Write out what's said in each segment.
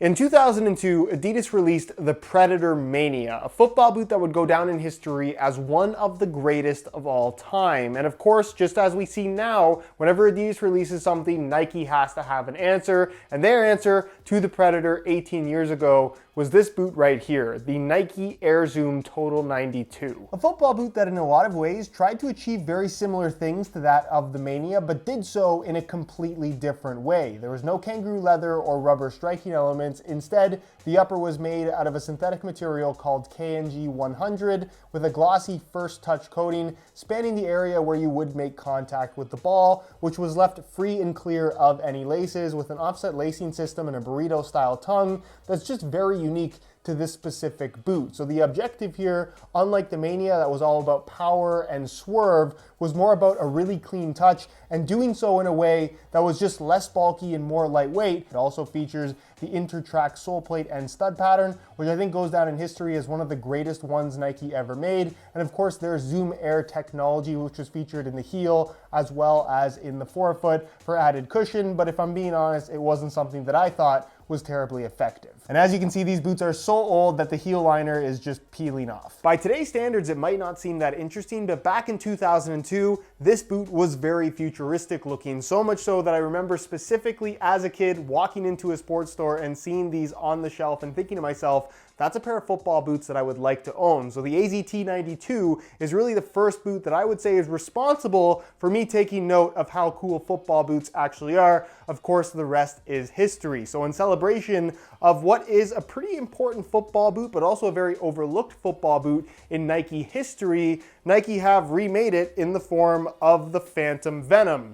In 2002, Adidas released the Predator Mania, a football boot that would go down in history as one of the greatest of all time. And of course, just as we see now, whenever Adidas releases something, Nike has to have an answer. And their answer to the Predator 18 years ago was this boot right here, the Nike Air Zoom Total 92. A football boot that in a lot of ways tried to achieve very similar things to that of the Mania, but did so in a completely different way. There was no kangaroo leather or rubber striking elements. Instead, the upper was made out of a synthetic material called KNG 100 with a glossy first touch coating spanning the area where you would make contact with the ball, which was left free and clear of any laces with an offset lacing system and a burrito style tongue that's just very unique to this specific boot. So the objective here, unlike the Mania that was all about power and swerve, was more about a really clean touch and doing so in a way that was just less bulky and more lightweight. It also features the Intertrack sole plate and stud pattern, which I think goes down in history as one of the greatest ones Nike ever made. And of course there's Zoom Air technology, which was featured in the heel as well as in the forefoot for added cushion. But if I'm being honest, it wasn't something that I thought was terribly effective. And as you can see, these boots are so old that the heel liner is just peeling off. By today's standards, it might not seem that interesting, but back in 2002, this boot was very futuristic looking, so much so that I remember specifically as a kid walking into a sports store and seeing these on the shelf and thinking to myself, that's a pair of football boots that I would like to own. So the AZT92 is really the first boot that I would say is responsible for me taking note of how cool football boots actually are. Of course, the rest is history. So in celebration of what is a pretty important football boot, but also a very overlooked football boot in Nike history, Nike have remade it in the form of the Phantom Venom.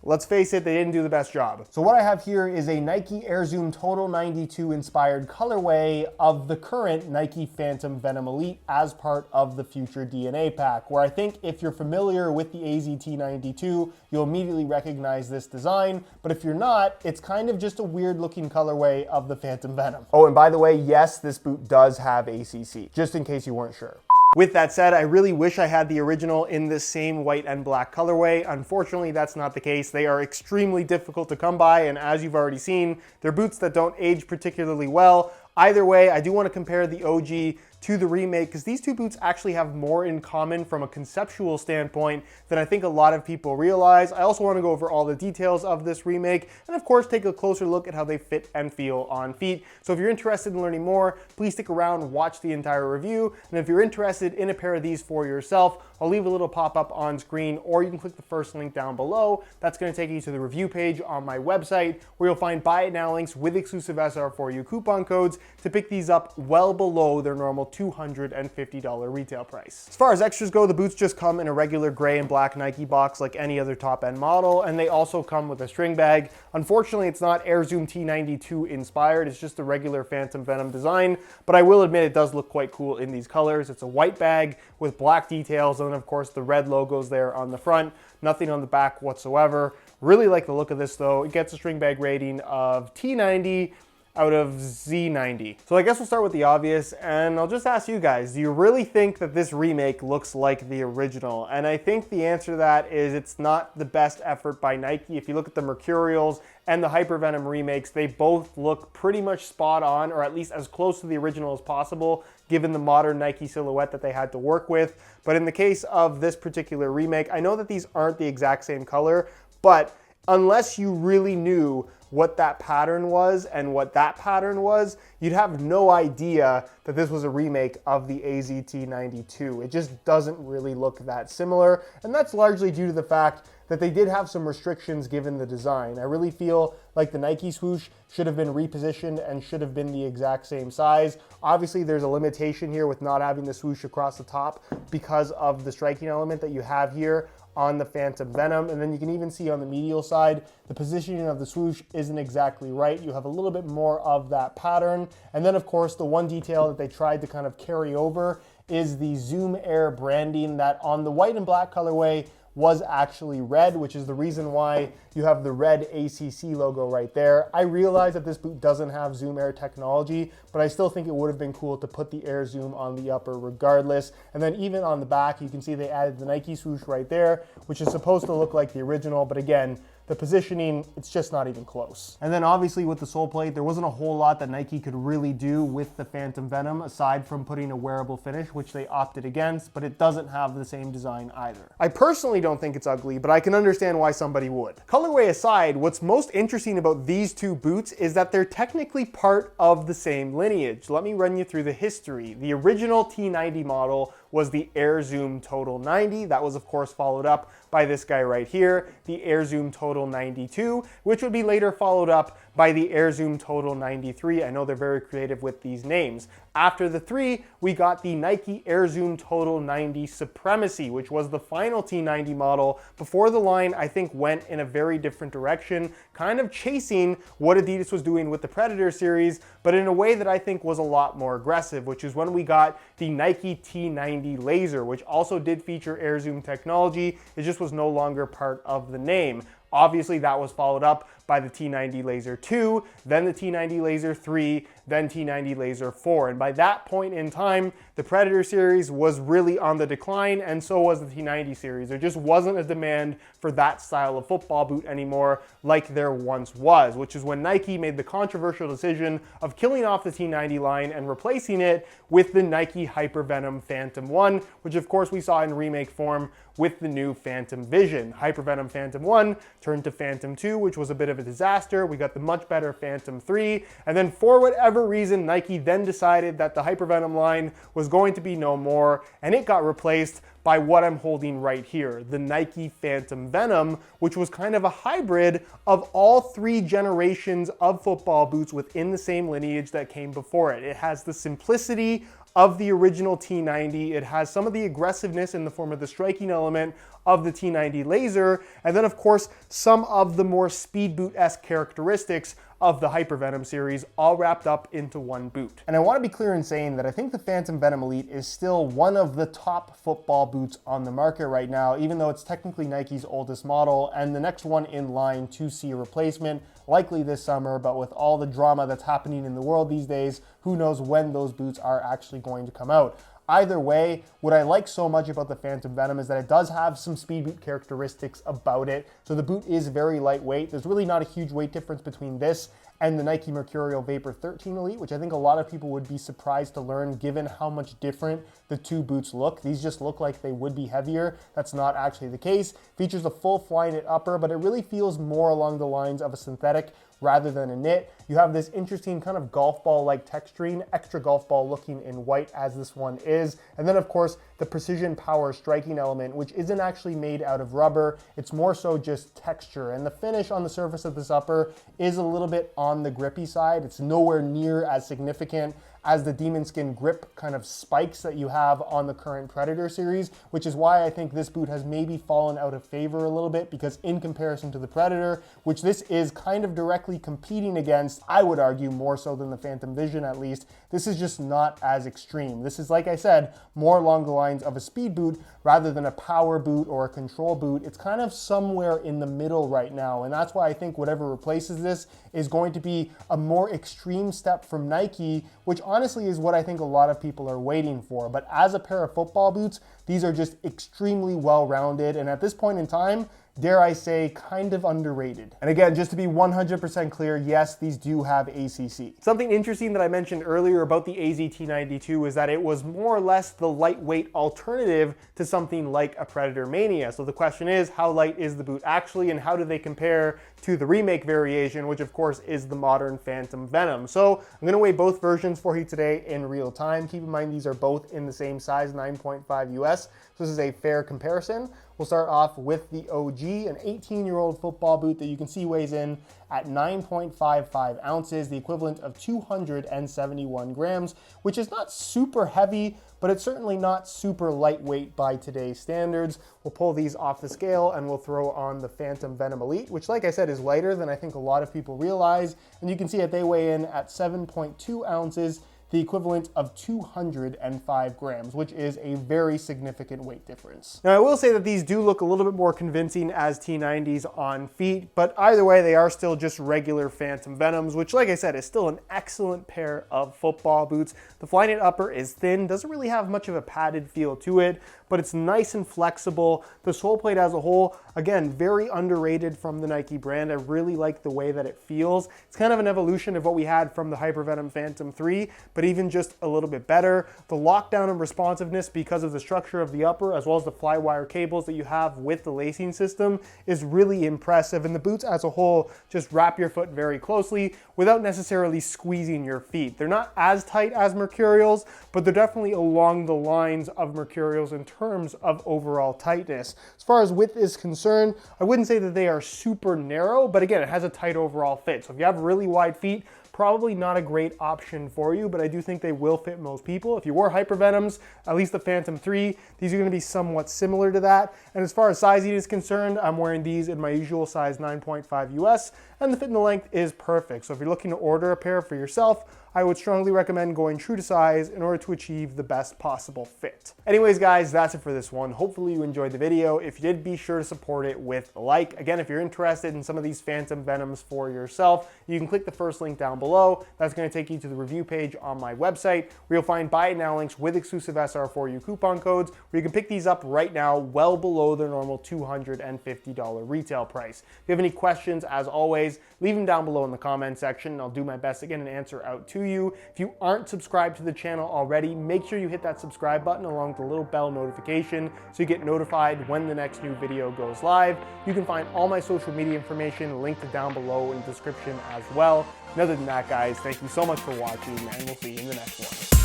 Let's face it, they didn't do the best job. So what I have here is a Nike Air Zoom Total 92 inspired colorway of the current Nike Phantom Venom Elite as part of the Future DNA pack, where I think if you're familiar with the AZT92, you'll immediately recognize this design, but if you're not, it's kind of just a weird looking colorway of the Phantom Venom. Oh, and by the way, yes, this boot does have ACC, just in case you weren't sure. With that said, I really wish I had the original in this same white and black colorway. Unfortunately, that's not the case. They are extremely difficult to come by, and as you've already seen, they're boots that don't age particularly well. Either way, I do want to compare the OG to the Remake because these two boots actually have more in common from a conceptual standpoint than I think a lot of people realize. I also want to go over all the details of this Remake and of course take a closer look at how they fit and feel on feet. So if you're interested in learning more, please stick around, watch the entire review, and if you're interested in a pair of these for yourself, I'll leave a little pop-up on screen, or you can click the first link down below. That's going to take you to the review page on my website where you'll find buy it now links with exclusive SR4U coupon codes to pick these up well below their normal $250 retail price. As far as extras go, the boots just come in a regular gray and black Nike box like any other top-end model, and they also come with a string bag. Unfortunately, it's not Air Zoom T92 inspired, it's just a regular Phantom Venom design, but I will admit it does look quite cool in these colors. It's a white bag with black details, and then of course the red logos there on the front, nothing on the back whatsoever. Really like the look of this though. It gets a string bag rating of T90 out of Z90. So I guess we'll start with the obvious, and I'll just ask you guys, do you really think that this Remake looks like the original? And I think the answer to that is it's not the best effort by Nike. If you look at the Mercurials and the Hyper Venom remakes, they both look pretty much spot on, or at least as close to the original as possible, given the modern Nike silhouette that they had to work with. But in the case of this particular remake, I know that these aren't the exact same color, but unless you really knew what that pattern was and what that pattern was, you'd have no idea that this was a remake of the AZT92. It just doesn't really look that similar, and that's largely due to the fact that they did have some restrictions given the design. I really feel like the Nike swoosh should have been repositioned and should have been the exact same size. Obviously, there's a limitation here with not having the swoosh across the top because of the striking element that you have here on the Phantom Venom. And then you can even see on the medial side, the positioning of the swoosh isn't exactly right. You have a little bit more of that pattern. And then of course, the one detail that they tried to kind of carry over is the Zoom Air branding that on the white and black colorway was actually red, which is the reason why you have the red ACC logo right there. I realize that this boot doesn't have Zoom Air technology, but I still think it would have been cool to put the Air Zoom on the upper regardless. And then even on the back, you can see they added the Nike swoosh right there, which is supposed to look like the original, but again, the positioning, it's just not even close. And then obviously with the sole plate, there wasn't a whole lot that Nike could really do with the Phantom Venom aside from putting a wearable finish, which they opted against, but it doesn't have the same design either. I personally don't think it's ugly, but I can understand why somebody would. Colorway aside, what's most interesting about these two boots is that they're technically part of the same lineage. Let me run you through the history. The original T90 model was the Air Zoom Total 90. That was of course followed up by this guy right here, the Air Zoom Total 92, which would be later followed up by the Air Zoom Total 93. I know they're very creative with these names. After the three, we got the Nike Air Zoom Total 90 Supremacy, which was the final T90 model before the line, I think, went in a very different direction, kind of chasing what Adidas was doing with the Predator series, but in a way that I think was a lot more aggressive, which is when we got the Nike T90 Laser, which also did feature Air Zoom technology. It just was no longer part of the name. Obviously, that was followed up by the T90 Laser 2, then the T90 Laser 3, then T90 Laser 4. And by that point in time, the Predator series was really on the decline, and so was the T90 series. There just wasn't a demand for that style of football boot anymore like there once was, which is when Nike made the controversial decision of killing off the T90 line and replacing it with the Nike Hyper Venom Phantom 1, which of course we saw in remake form with the new Phantom Vision. Hyper Venom Phantom 1 turned to Phantom 2, which was a bit of a disaster. We got the much better Phantom 3, and then for whatever reason, Nike then decided that the Hyper Venom line was going to be no more, and it got replaced by what I'm holding right here, the Nike Phantom Venom, which was kind of a hybrid of all three generations of football boots within the same lineage that came before it. It has the simplicity of the original T90. It has some of the aggressiveness in the form of the striking element of the T90 Laser, and then of course some of the more speed boot-esque characteristics of the Hyper Venom series, all wrapped up into one boot. And I want to be clear in saying that I think the Phantom Venom Elite is still one of the top football boots on the market right now, even though it's technically Nike's oldest model, and the next one in line to see a replacement, likely this summer, but with all the drama that's happening in the world these days, who knows when those boots are actually going to come out. Either way, what I like so much about the Phantom Venom is that it does have some speed boot characteristics about it. So the boot is very lightweight. There's really not a huge weight difference between this and the Nike Mercurial Vapor 13 Elite, which I think a lot of people would be surprised to learn given how much different the two boots look. These just look like they would be heavier. That's not actually the case. Features a full Flyknit upper, but it really feels more along the lines of a synthetic rather than a knit. You have this interesting kind of golf ball-like texturing, extra golf ball looking in white as this one is. And then of course, the Precision Power striking element, which isn't actually made out of rubber. It's more so just texture. And the finish on the surface of this upper is a little bit on the grippy side. It's nowhere near as significant as the Demon Skin grip kind of spikes that you have on the current Predator series, which is why I think this boot has maybe fallen out of favor a little bit, because in comparison to the Predator, which this is kind of directly competing against, I would argue more so than the Phantom Vision at least, this is just not as extreme. This is, like I said, more along the lines of a speed boot rather than a power boot or a control boot. It's kind of somewhere in the middle right now, and that's why I think whatever replaces this is going to be a more extreme step from Nike, which honestly is what I think a lot of people are waiting for. But as a pair of football boots, these are just extremely well-rounded, and at this point in time, dare I say, kind of underrated. And again, just to be 100% clear, yes, these do have ACC. Something interesting that I mentioned earlier about the AZT92 is that it was more or less the lightweight alternative to something like a Predator Mania. So the question is, how light is the boot actually, and how do they compare to the remake variation, which of course is the modern Phantom Venom? So I'm gonna weigh both versions for you today in real time. Keep in mind, these are both in the same size, 9.5 US. So this is a fair comparison. We'll start off with the OG, an 18-year-old football boot that you can see weighs in at 9.55 ounces, the equivalent of 271 grams, which is not super heavy, but it's certainly not super lightweight by today's standards. We'll pull these off the scale and we'll throw on the Phantom Venom Elite, which, like I said, is lighter than I think a lot of people realize. And you can see that they weigh in at 7.2 ounces, the equivalent of 205 grams, which is a very significant weight difference. Now, I will say that these do look a little bit more convincing as T90s on feet, but either way, they are still just regular Phantom Venoms, which, like I said, is still an excellent pair of football boots. The Flyknit upper is thin, doesn't really have much of a padded feel to it, but it's nice and flexible. The sole plate as a whole, again, very underrated from the Nike brand. I really like the way that it feels. It's kind of an evolution of what we had from the Hypervenom Phantom 3, but even just a little bit better. The lockdown and responsiveness because of the structure of the upper, as well as the flywire cables that you have with the lacing system, is really impressive. And the boots as a whole just wrap your foot very closely without necessarily squeezing your feet. They're not as tight as Mercurials, but they're definitely along the lines of Mercurials in terms of overall tightness. As far as width is concerned, I wouldn't say that they are super narrow, but again, it has a tight overall fit. So if you have really wide feet, probably not a great option for you, but I do think they will fit most people. If you wore Hypervenoms, at least the Phantom 3, these are gonna be somewhat similar to that. And as far as sizing is concerned, I'm wearing these in my usual size 9.5 US, and the fit and the length is perfect. So if you're looking to order a pair for yourself, I would strongly recommend going true to size in order to achieve the best possible fit. Anyways, guys, that's it for this one. Hopefully you enjoyed the video. If you did, be sure to support it with a like. Again, if you're interested in some of these Phantom Venoms for yourself, you can click the first link down below. That's going to take you to the review page on my website, where you'll find buy it now links with exclusive SR4U coupon codes, where you can pick these up right now well below their normal $250 retail price. If you have any questions, as always, leave them down below in the comment section, and I'll do my best to get an answer out to you. If you aren't subscribed to the channel already, make sure you hit that subscribe button along with the little bell notification so you get notified when the next new video goes live. You can find all my social media information linked down below in the description as well. And other than that, guys, thank you so much for watching, and we'll see you in the next one.